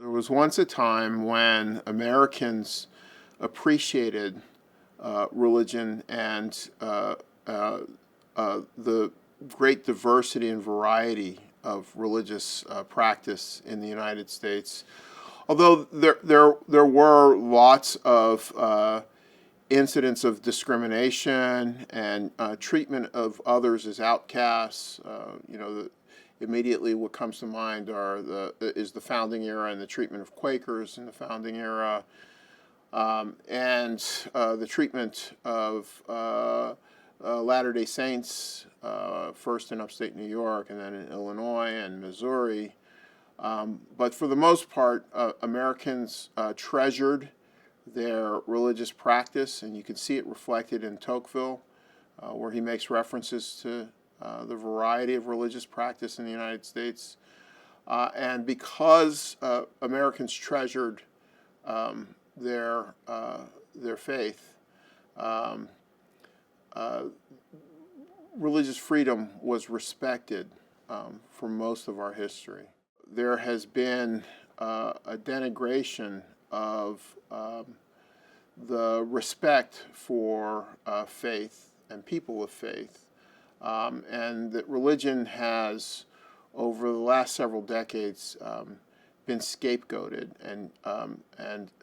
There was once a time when Americans appreciated religion and the great diversity and variety of religious practice in the United States. Although there were lots of incidents of discrimination and treatment of others as outcasts. Immediately what comes to mind is the founding era and the treatment of Quakers in the founding era, and the treatment of Latter-day Saints, first in upstate New York and then in Illinois and Missouri. But for the most part, Americans treasured their religious practice, and you can see it reflected in Tocqueville, where he makes references to the variety of religious practice in the United States. And because Americans treasured their faith, religious freedom was respected for most of our history. There has been a denigration of the respect for faith and people of faith, and that religion has, over the last several decades, been scapegoated and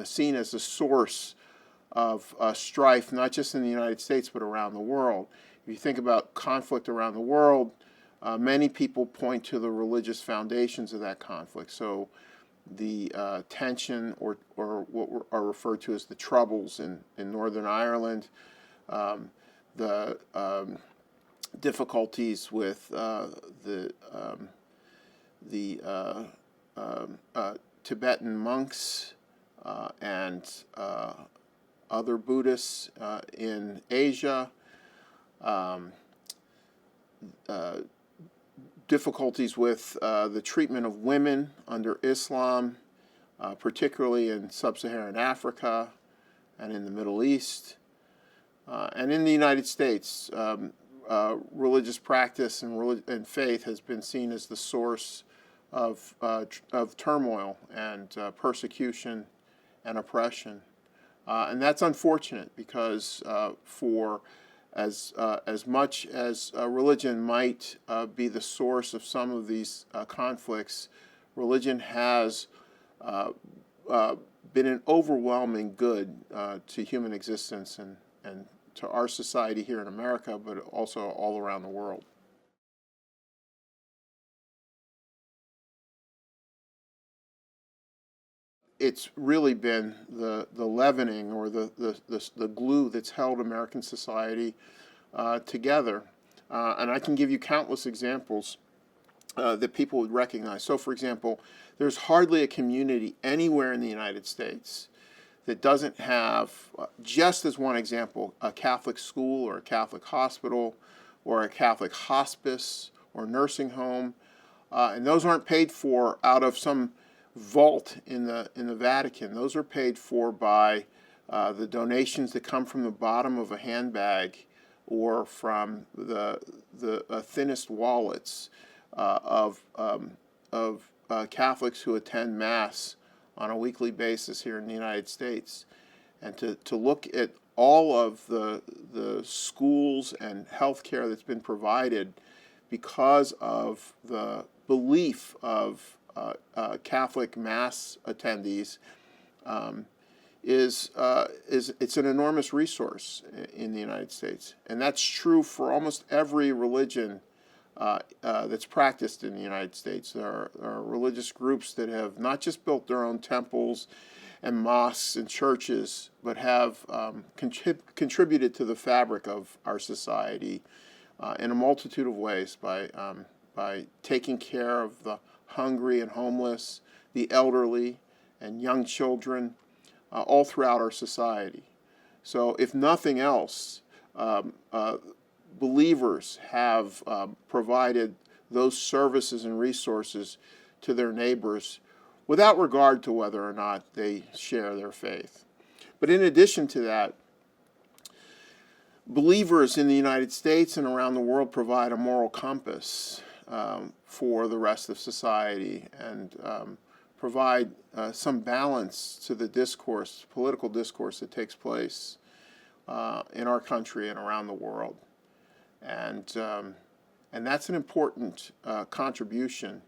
seen as a source of strife, not just in the United States but around the world. If you think about conflict around the world, many people point to the religious foundations of that conflict. So the tension, or what are referred to as the Troubles in Northern Ireland, the difficulties with the Tibetan monks and other Buddhists in Asia, difficulties with the treatment of women under Islam, particularly in sub-Saharan Africa and in the Middle East. And in the United States, religious practice and faith has been seen as the source of turmoil and persecution and oppression. And that's unfortunate because for as much as religion might be the source of some of these conflicts, religion has been an overwhelming good to human existence and to our society here in America, but also all around the world. It's really been the leavening or the glue that's held American society together. And I can give you countless examples that people would recognize. So, for example, there's hardly a community anywhere in the United States that doesn't have, just as one example, a Catholic school or a Catholic hospital or a Catholic hospice or nursing home. And those aren't paid for out of some vault in the Vatican. Those are paid for by the donations that come from the bottom of a handbag or from the thinnest wallets of Catholics who attend Mass on a weekly basis here in the United States. And to look at all of the schools and health care that's been provided because of the belief of Catholic Mass attendees it's an enormous resource in the United States, and that's true for almost every religion that's practiced in the United States. There are religious groups that have not just built their own temples and mosques and churches, but have contributed to the fabric of our society in a multitude of ways by taking care of the hungry and homeless, the elderly, and young children, all throughout our society. So if nothing else, believers have provided those services and resources to their neighbors without regard to whether or not they share their faith. But in addition to that, believers in the United States and around the world provide a moral compass for the rest of society and provide some balance to the discourse, political discourse that takes place in our country and around the world. And that's an important contribution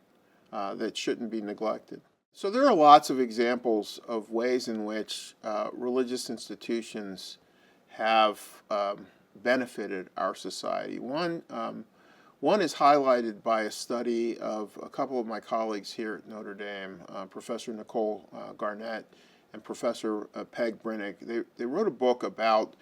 that shouldn't be neglected. So there are lots of examples of ways in which religious institutions have benefited our society. One is highlighted by a study of a couple of my colleagues here at Notre Dame, Professor Nicole Garnett and Professor Peg Brennig. They wrote a book about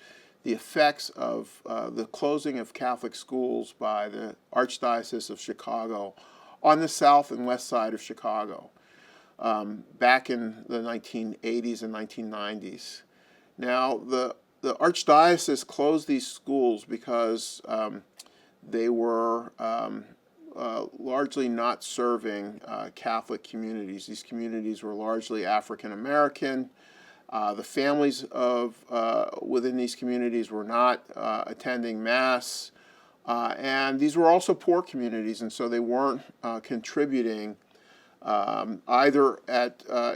the effects of the closing of Catholic schools by the Archdiocese of Chicago on the south and west side of Chicago back in the 1980s and 1990s. Now, the Archdiocese closed these schools because they were largely not serving Catholic communities. These communities were largely African American. The families within these communities were not attending Mass. And these were also poor communities, and so they weren't contributing either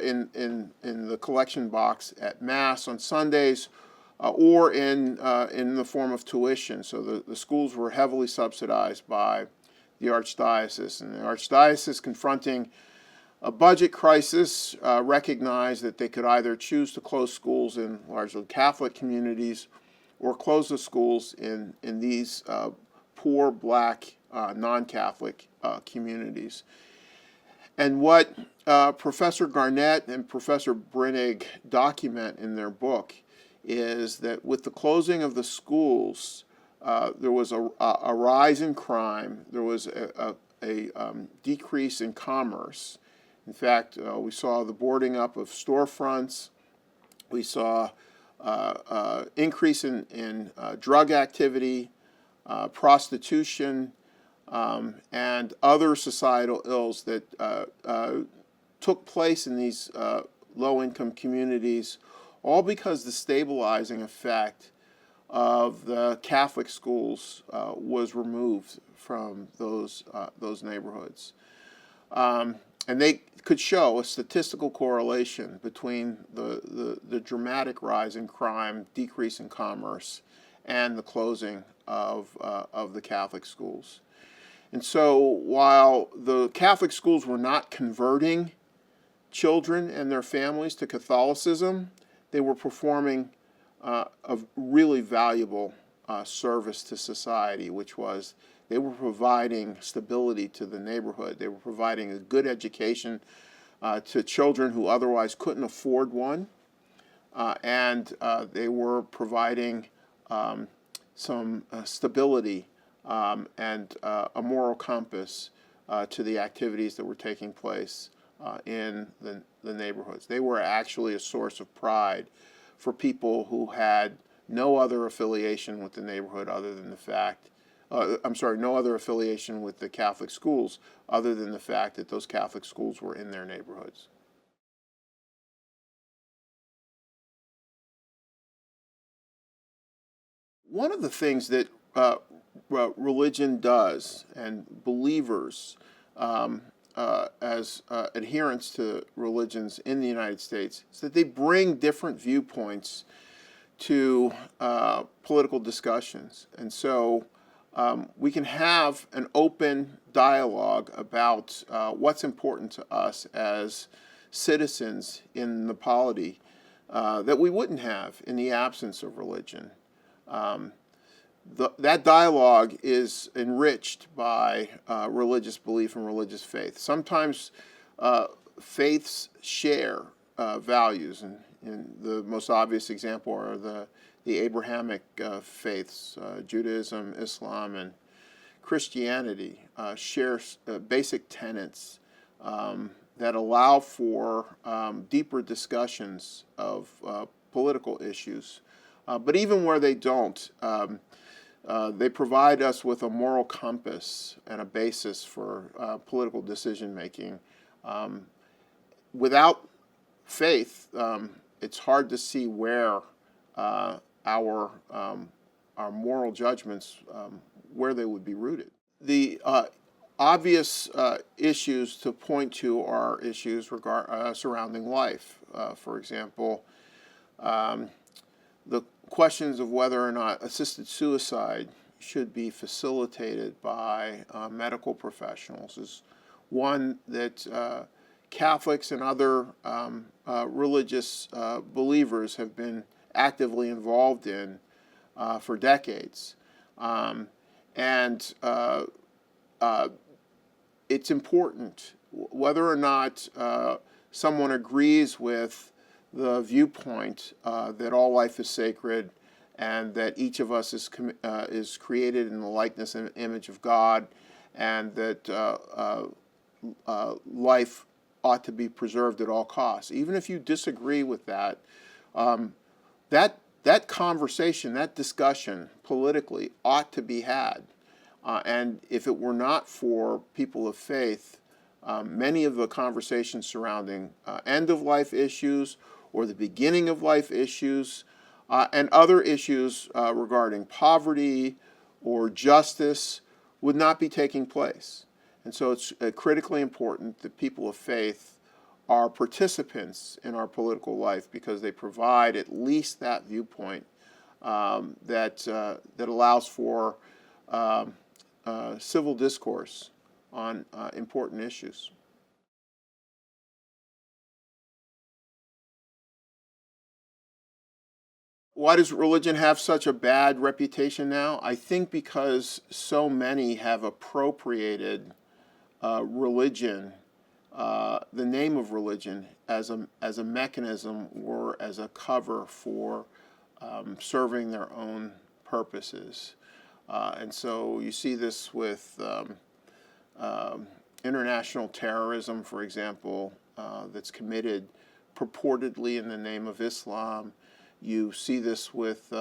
in the collection box at Mass on Sundays or in the form of tuition. So the schools were heavily subsidized by the Archdiocese, and the Archdiocese, confronting a budget crisis, recognized that they could either choose to close schools in largely Catholic communities or close the schools in these poor black non-Catholic communities. And what Professor Garnett and Professor Brennig document in their book is that with the closing of the schools, there was a rise in crime, there was a decrease in commerce. In fact, we saw the boarding up of storefronts, we saw increase in drug activity, prostitution, and other societal ills that took place in these low-income communities, all because the stabilizing effect of the Catholic schools was removed from those neighborhoods. And they could show a statistical correlation between the dramatic rise in crime, decrease in commerce, and the closing of the Catholic schools. And so while the Catholic schools were not converting children and their families to Catholicism, they were performing a really valuable service to society, which was they were providing stability to the neighborhood. They were providing a good education to children who otherwise couldn't afford one. And they were providing some stability and a moral compass to the activities that were taking place in the neighborhoods. They were actually a source of pride for people who had no other affiliation with the neighborhood other than the fact, no other affiliation with the Catholic schools other than the fact that those Catholic schools were in their neighborhoods. One of the things that religion does, and believers as adherents to religions in the United States, is that they bring different viewpoints to political discussions. And so we can have an open dialogue about what's important to us as citizens in the polity that we wouldn't have in the absence of religion. That dialogue is enriched by religious belief and religious faith. Sometimes faiths share values, and the most obvious example are the Abrahamic faiths, Judaism, Islam, and Christianity share basic tenets that allow for deeper discussions of political issues. But even where they don't, they provide us with a moral compass and a basis for political decision making. Without faith, it's hard to see where our moral judgments where they would be rooted. obvious issues to point to are issues surrounding life. For example, the questions of whether or not assisted suicide should be facilitated by medical professionals is one that Catholics and other religious believers have been actively involved in for decades. And it's important whether or not someone agrees with the viewpoint that all life is sacred and that each of us is created in the likeness and image of God, and that life ought to be preserved at all costs. Even if you disagree with that, that conversation, that discussion politically ought to be had. And if it were not for people of faith, many of the conversations surrounding end-of-life issues or the beginning of life issues and other issues regarding poverty or justice would not be taking place. And so it's critically important that people of faith are participants in our political life because they provide at least that viewpoint that allows for civil discourse on important issues. Why does religion have such a bad reputation now? I think because so many have appropriated religion, the name of religion, as a mechanism or as a cover for serving their own purposes. And so you see this with international terrorism, for example, that's committed purportedly in the name of Islam. You see this with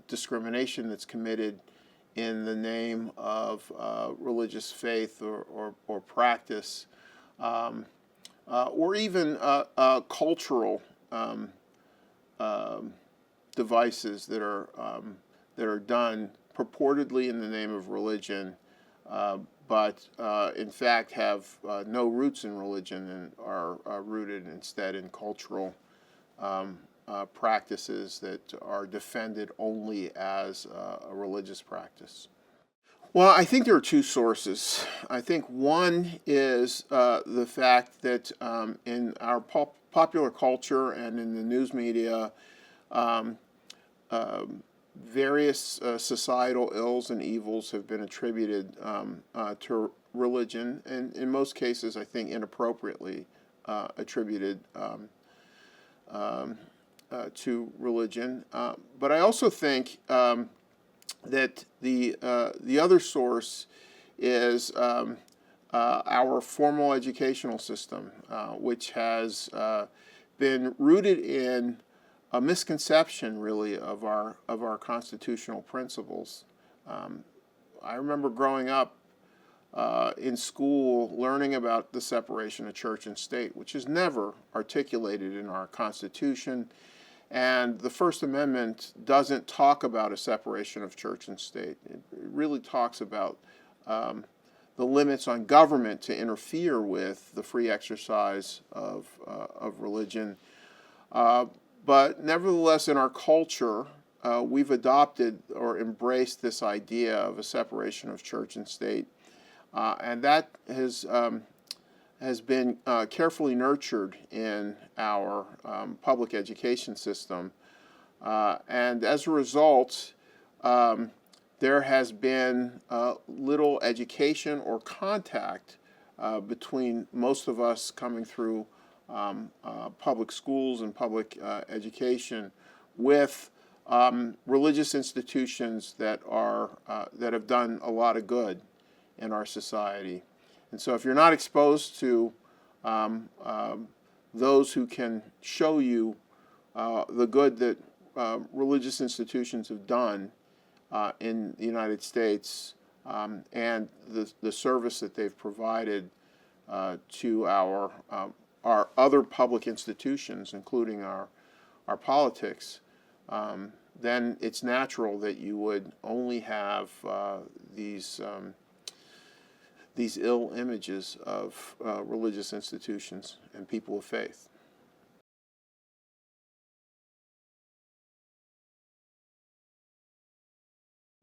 discrimination that's committed in the name of religious faith or practice, or even cultural devices that are done purportedly in the name of religion, but in fact have no roots in religion and are rooted instead in cultural practices that are defended only as a religious practice. Well, I think there are two sources. I think one is the fact that in our popular culture and in the news media, various societal ills and evils have been attributed to religion, and in most cases, I think inappropriately attributed to religion. But I also think that the other source is our formal educational system, which has been rooted in a misconception, really, of our constitutional principles. I remember growing up in school learning about the separation of church and state, which is never articulated in our Constitution. And the First Amendment doesn't talk about a separation of church and state. It really talks about the limits on government to interfere with the free exercise of religion. But nevertheless, in our culture, we've adopted or embraced this idea of a separation of church and state. And that has been carefully nurtured in our public education system. And as a result, there has been little education or contact between most of us coming through public schools and public education with religious institutions that have done a lot of good in our society. And so if you're not exposed to those who can show you the good that religious institutions have done in the United States and the service that they've provided to our other public institutions, including our politics, then it's natural that you would only have these ill images of religious institutions and people of faith.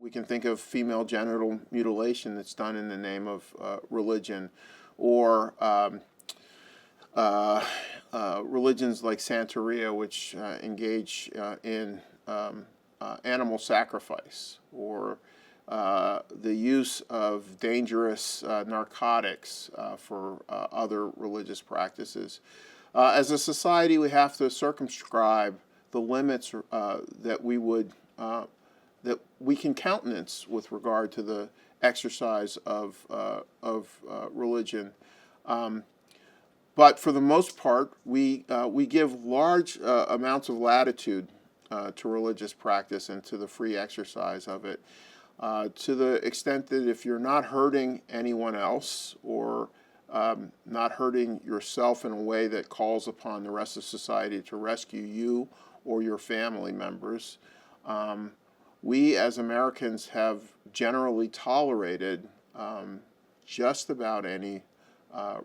We can think of female genital mutilation that's done in the name of religion, or religions like Santeria, which engage in animal sacrifice, or the use of dangerous narcotics for other religious practices. As a society, we have to circumscribe the limits that we can countenance with regard to the exercise of religion. But for the most part, we give large amounts of latitude to religious practice and to the free exercise of it, to the extent that if you're not hurting anyone else, or not hurting yourself in a way that calls upon the rest of society to rescue you or your family members, we as Americans have generally tolerated just about any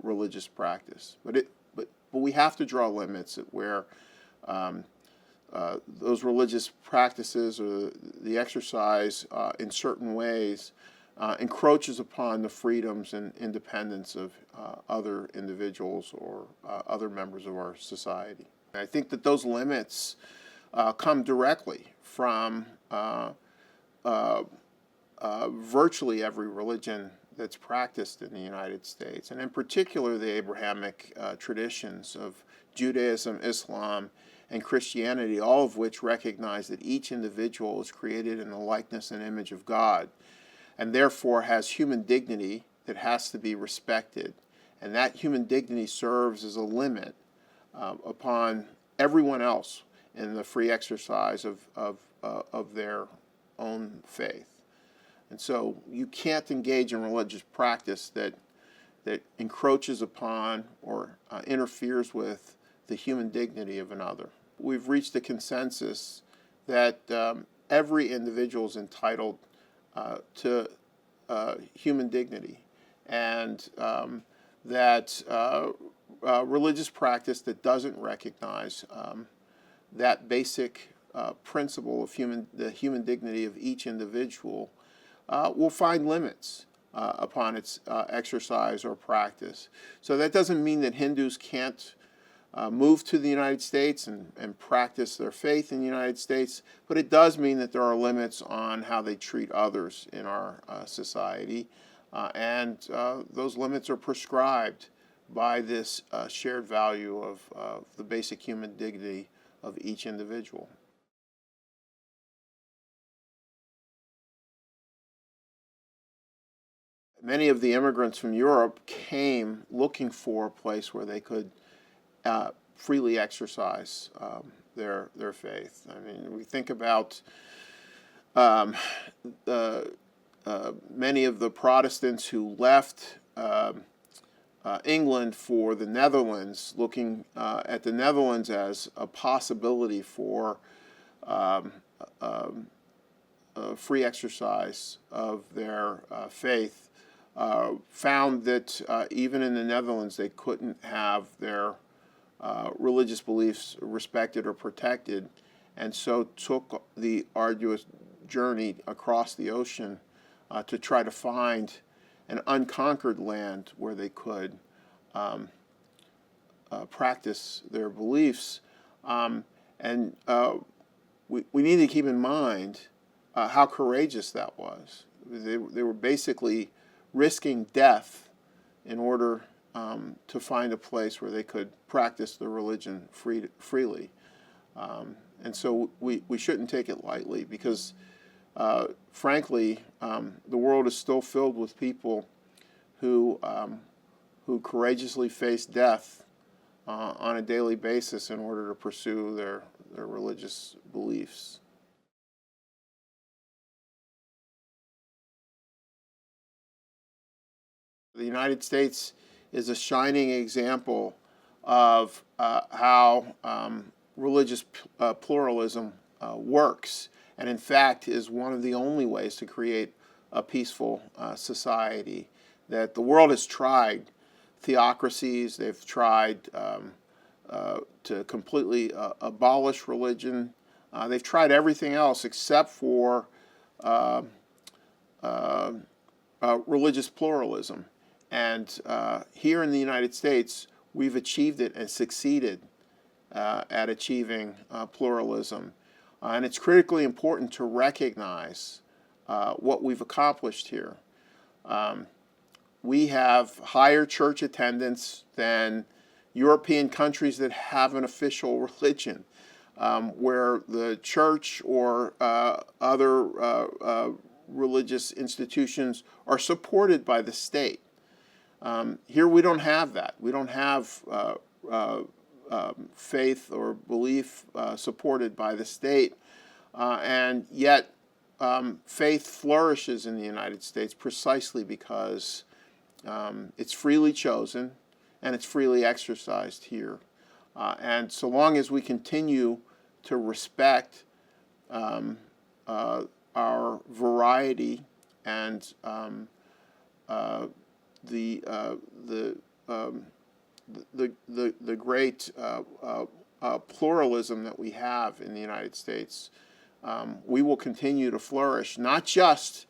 religious practice. But we have to draw limits at where those religious practices or the exercise in certain ways encroaches upon the freedoms and independence of other individuals or other members of our society. I think that those limits come directly from virtually every religion that's practiced in the United States, and in particular the Abrahamic traditions of Judaism, Islam, and Christianity, all of which recognize that each individual is created in the likeness and image of God, and therefore has human dignity that has to be respected. And that human dignity serves as a limit upon everyone else in the free exercise of their own faith. And so you can't engage in religious practice that encroaches upon or interferes with the human dignity of another. We've reached a consensus that every individual is entitled to human dignity, and that religious practice that doesn't recognize that basic principle of the human dignity of each individual will find limits upon its exercise or practice. So that doesn't mean that Hindus can't move to the United States and practice their faith in the United States, but it does mean that there are limits on how they treat others in our society, and those limits are prescribed by this shared value of the basic human dignity of each individual. Many of the immigrants from Europe came looking for a place where they could freely exercise their faith. I mean, we think about many of the Protestants who left England for the Netherlands, looking at the Netherlands as a possibility for free exercise of their faith, found that even in the Netherlands they couldn't have their religious beliefs respected or protected, and so took the arduous journey across the ocean to try to find an unconquered land where they could practice their beliefs. And we need to keep in mind how courageous that was. They were basically risking death in order to find a place where they could practice their religion freely. And so we shouldn't take it lightly, because frankly, the world is still filled with people who courageously face death on a daily basis in order to pursue their religious beliefs. The United States is a shining example of how religious pluralism works, and in fact is one of the only ways to create a peaceful society. that the world has tried theocracies. They've tried to completely abolish religion. They've tried everything else except for religious pluralism. And here in the United States, we've achieved it and succeeded at achieving pluralism. And it's critically important to recognize what we've accomplished here. We have higher church attendance than European countries that have an official religion, where the church or other religious institutions are supported by the state. Here we don't have that. We don't have faith or belief supported by the state, and yet faith flourishes in the United States precisely because it's freely chosen and it's freely exercised here. And so long as we continue to respect our variety and the great pluralism that we have in the United States, we will continue to flourish, not just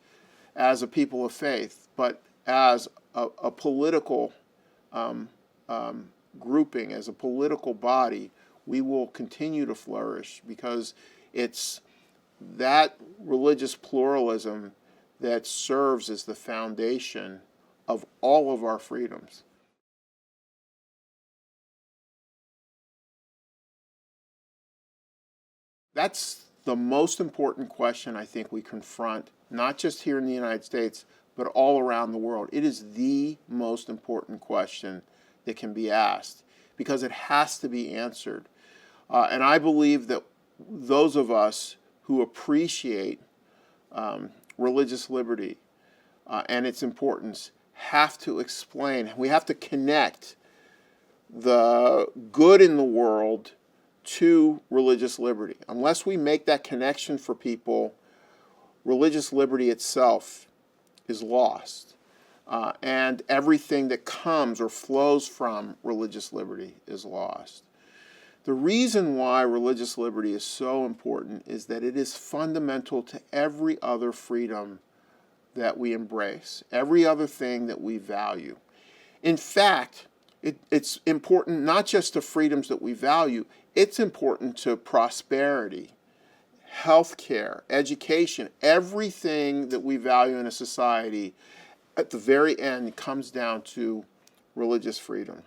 as a people of faith, but as a political grouping, as a political body. We will continue to flourish because it's that religious pluralism that serves as the foundation of all of our freedoms. That's the most important question I think we confront, not just here in the United States, but all around the world. It is the most important question that can be asked because it has to be answered. And I believe that those of us who appreciate religious liberty and its importance have to explain, we have to connect the good in the world to religious liberty. Unless we make that connection for people, religious liberty itself is lost. And everything that comes or flows from religious liberty is lost. The reason why religious liberty is so important is that it is fundamental to every other freedom that we embrace, every other thing that we value. In fact, it's important not just to freedoms that we value, it's important to prosperity, health care, education, everything that we value in a society. At the very end, comes down to religious freedom.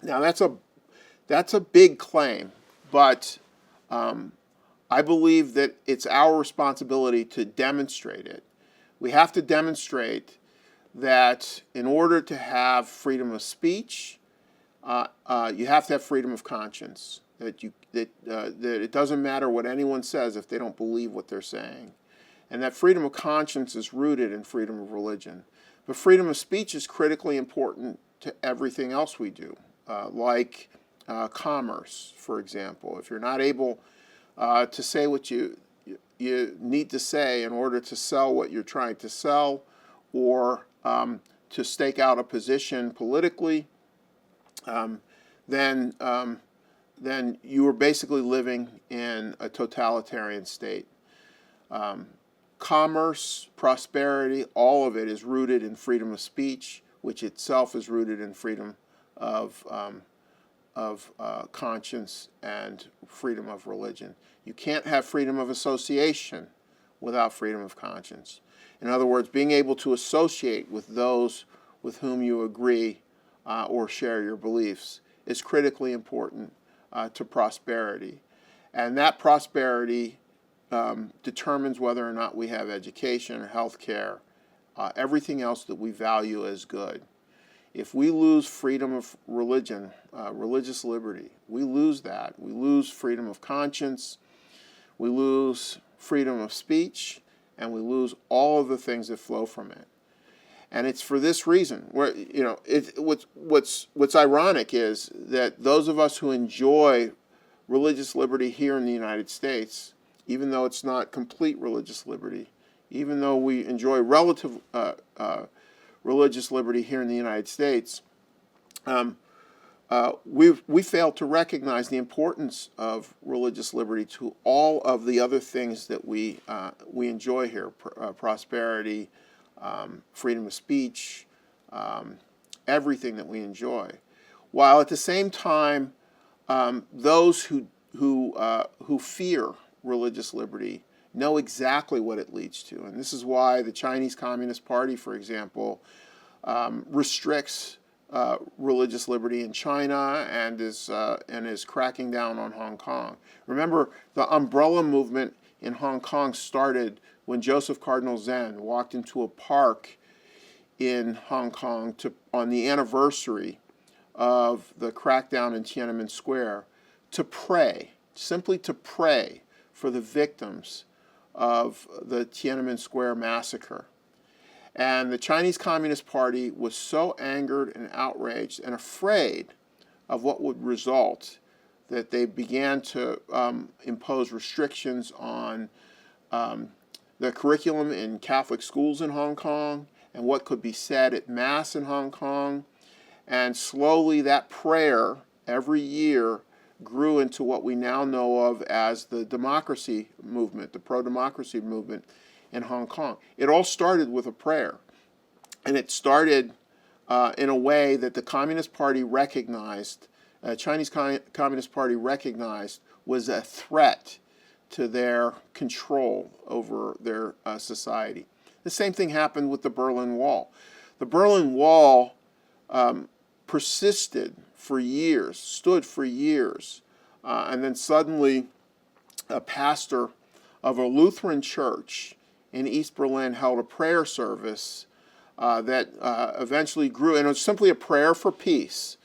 Now, that's a big claim, but I believe that it's our responsibility to demonstrate it. We have to demonstrate that in order to have freedom of speech, you have to have freedom of conscience. That it doesn't matter what anyone says if they don't believe what they're saying, and that freedom of conscience is rooted in freedom of religion. But freedom of speech is critically important to everything else we do, like commerce, for example. If you're not able to say what you need to say in order to sell what you're trying to sell, or to stake out a position politically, then you are basically living in a totalitarian state. Commerce, prosperity, all of it is rooted in freedom of speech, which itself is rooted in freedom of conscience and freedom of religion. You can't have freedom of association without freedom of conscience. In other words, being able to associate with those with whom you agree or share your beliefs is critically important to prosperity. And that prosperity determines whether or not we have education or health care, everything else that we value as good. If we lose freedom of religion, religious liberty, we lose that. We lose freedom of conscience, we lose freedom of speech, and we lose all of the things that flow from it. And it's for this reason, where what's ironic is that those of us who enjoy religious liberty here in the United States, even though it's not complete religious liberty, even though we enjoy relative religious liberty here in the United States, we fail to recognize the importance of religious liberty to all of the other things that we enjoy here: prosperity, freedom of speech, everything that we enjoy. While at the same time, those who fear religious liberty know exactly what it leads to, and this is why the Chinese Communist Party, for example, restricts religious liberty in China and is cracking down on Hong Kong. Remember, the umbrella movement in Hong Kong started when Joseph Cardinal Zen walked into a park in Hong Kong on the anniversary of the crackdown in Tiananmen Square to pray, simply to pray for the victims of the Tiananmen Square massacre. And the Chinese Communist Party was so angered and outraged and afraid of what would result that they began to impose restrictions on the curriculum in Catholic schools in Hong Kong and what could be said at Mass in Hong Kong. And slowly that prayer every year grew into what we now know of as the democracy movement, the pro-democracy movement in Hong Kong. It all started with a prayer. And it started in a way that the Communist Party recognized, Chinese Communist Party recognized was a threat to their control over their society. The same thing happened with the Berlin Wall. The Berlin Wall persisted for years, stood for years, and then suddenly a pastor of a Lutheran church in East Berlin held a prayer service that eventually grew, and it was simply a prayer for peace,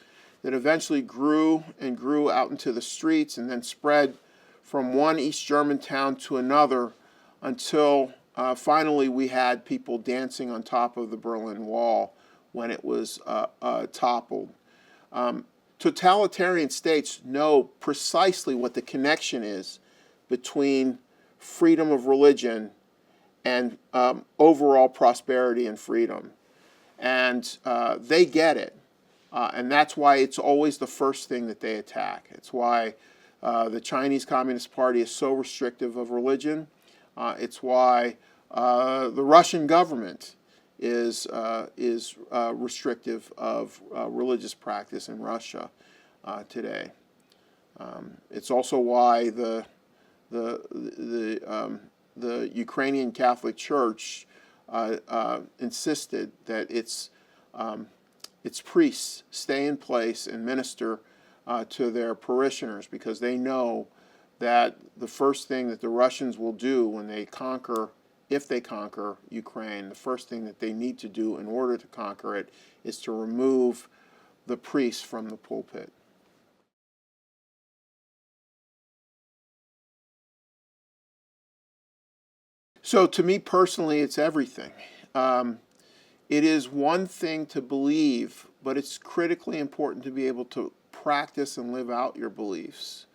that eventually grew and grew out into the streets and then spread from one East German town to another until finally we had people dancing on top of the Berlin Wall when it was toppled. Totalitarian states know precisely what the connection is between freedom of religion and overall prosperity and freedom. And they get it. And that's why it's always the first thing that they attack. It's why the Chinese Communist Party is so restrictive of religion. It's why the Russian government is restrictive of religious practice in Russia today. It's also why the Ukrainian Catholic Church insisted that its priests stay in place and minister to their parishioners, because they know that the first thing that the Russians will do when they conquer, if they conquer Ukraine, the first thing that they need to do in order to conquer it is to remove the priests from the pulpit. So to me personally, it's everything. It is one thing to believe, but it's critically important to be able to practice and live out your beliefs.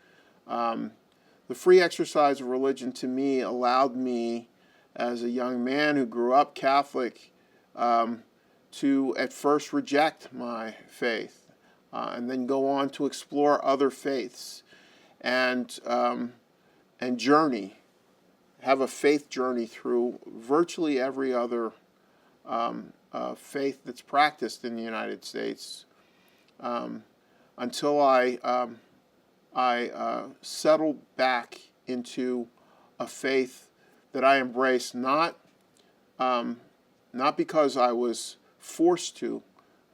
The free exercise of religion to me allowed me, as a young man who grew up Catholic, to at first reject my faith and then go on to explore other faiths and journey, have a faith journey through virtually every other faith that's practiced in the United States until I settled back into a faith that I embraced not because I was forced to,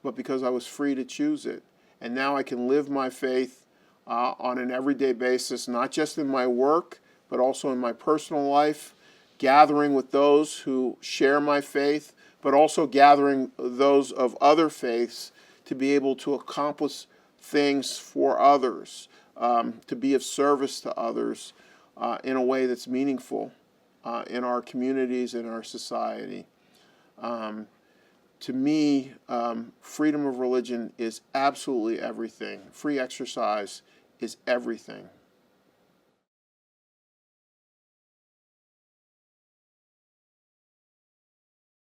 but because I was free to choose it. And now I can live my faith on an everyday basis, not just in my work, but also in my personal life, gathering with those who share my faith, but also gathering those of other faiths to be able to accomplish things for others, to be of service to others in a way that's meaningful in our communities, in our society. To me, freedom of religion is absolutely everything. Free exercise is everything.